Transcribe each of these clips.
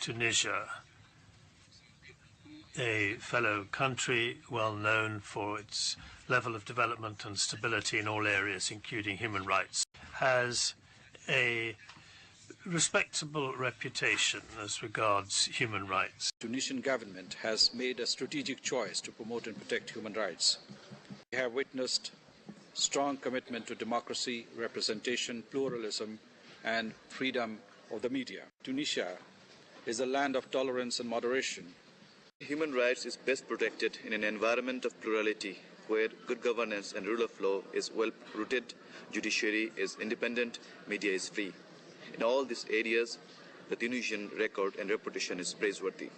Tunisia, a fellow country well known for its level of development and stability in all areas, including human rights, has a respectable reputation as regards human rights. The Tunisian government has made a strategic choice to promote and protect human rights. We have witnessed strong commitment to democracy, representation, pluralism, and freedom of the media. Tunisia is a land of tolerance and moderation. Human rights is best protected in an environment of plurality where good governance and rule of law is well rooted, judiciary is independent, media is free. In all these areas, the Tunisian record and reputation is praiseworthy.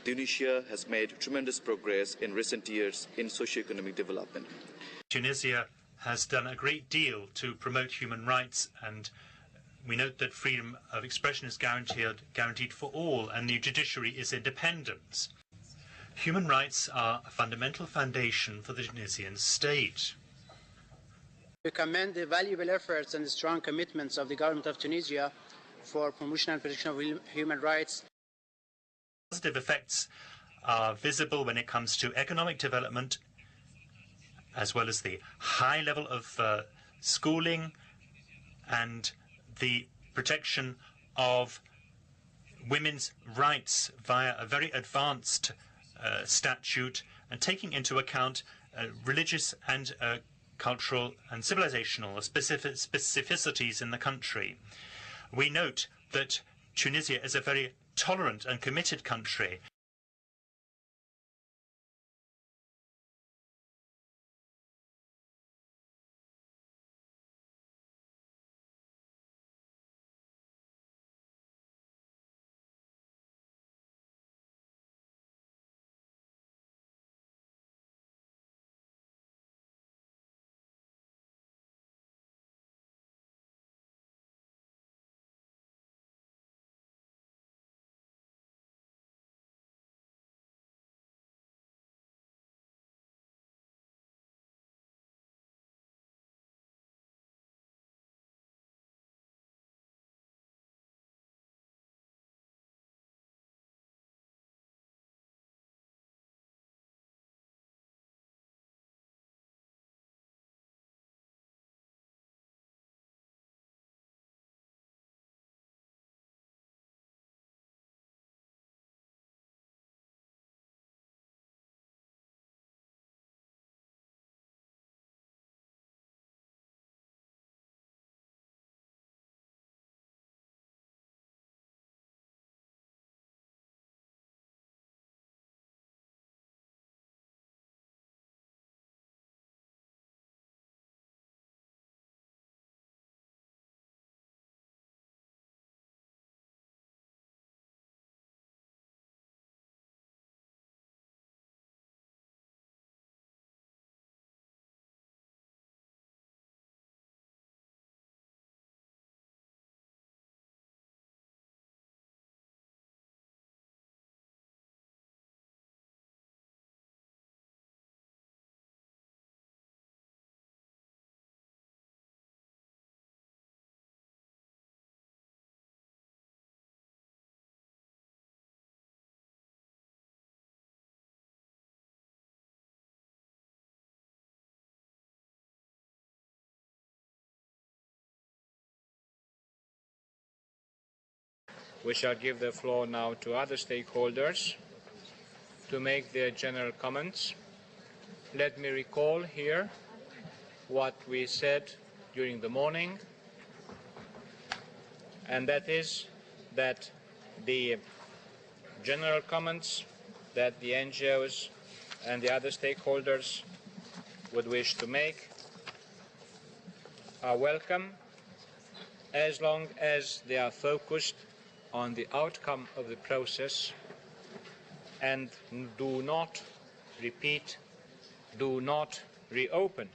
Tunisia has made tremendous progress in recent years in socio-economic development. Tunisia has done a great deal to promote human rights, and we note that freedom of expression is guaranteed for all, and the judiciary is independent. Human rights are a fundamental foundation for the Tunisian state. We commend the valuable efforts and the strong commitments of the government of Tunisia for promotion and protection of human rights. Positive effects are visible when it comes to economic development, as well as the high level of schooling and the protection of women's rights via a very advanced statute, and taking into account religious and cultural and civilizational specificities in the country. We note that Tunisia is a very tolerant and committed country. We shall give the floor now to other stakeholders to make their general comments. Let me recall here what we said during the morning, and that is that the general comments that the NGOs and the other stakeholders would wish to make are welcome, as long as they are focused on the outcome of the process and do not reopen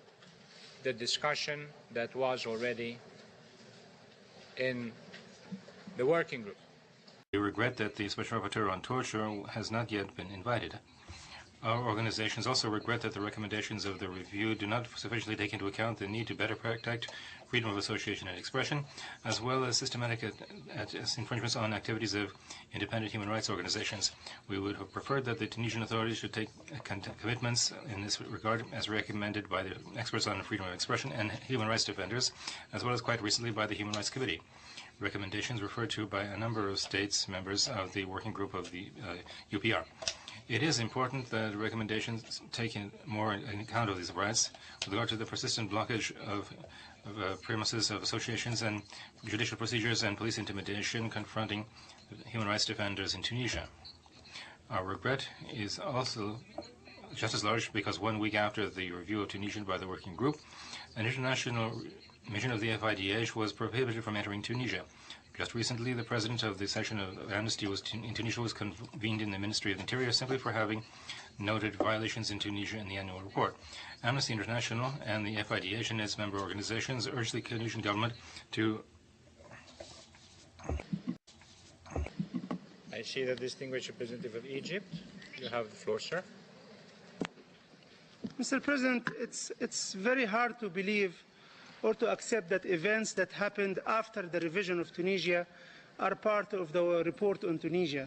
the discussion that was already in the working group. We regret that the Special Rapporteur on Torture has not yet been invited. Our organizations also regret that the recommendations of the review do not sufficiently take into account the need to better protect freedom of association and expression, as well as systematic infringements on activities of independent human rights organizations. We would have preferred that the Tunisian authorities should take commitments in this regard as recommended by the experts on freedom of expression and human rights defenders, as well as quite recently by the Human Rights Committee. Recommendations referred to by a number of states members of the working group of the UPR. It is important that recommendations take more in account of these rights with regard to the persistent blockage of premises of associations and judicial procedures and police intimidation confronting human rights defenders in Tunisia. Our regret is also just as large because 1 week after the review of Tunisia by the working group, an international mission of the FIDH was prohibited from entering Tunisia. Just recently, the president of the session of Amnesty in Tunisia was convened in the Ministry of Interior simply for having noted violations in Tunisia in the annual report. Amnesty International and the FIDH and its member organizations urged the Tunisian government to... I see the distinguished representative of Egypt. You have the floor, sir. Mr. President, it's very hard to believe or to accept that events that happened after the revision of Tunisia are part of the report on Tunisia.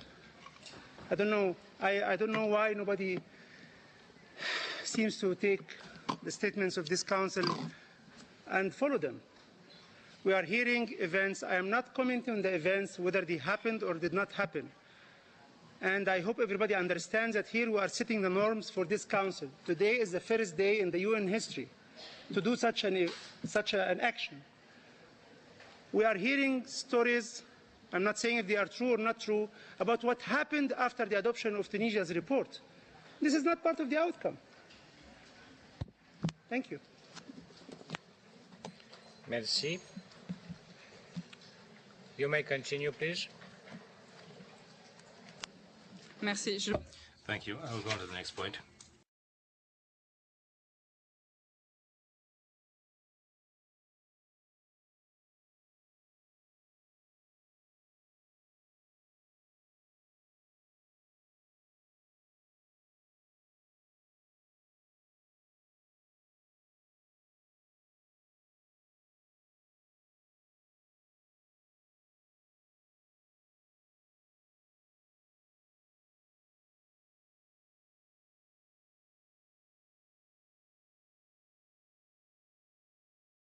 I don't know. I don't know why nobody seems to take the statements of this Council and follow them. We are hearing events. I am not commenting on the events, whether they happened or did not happen. And I hope everybody understands that here we are setting the norms for this Council. Today is the first day in the UN history to do such an action. We are hearing stories, I'm not saying if they are true or not true, about what happened after the adoption of Tunisia's report. This is not part of the outcome. Thank you. Merci. You may continue, please. Merci. Thank you. I will go on to the next point.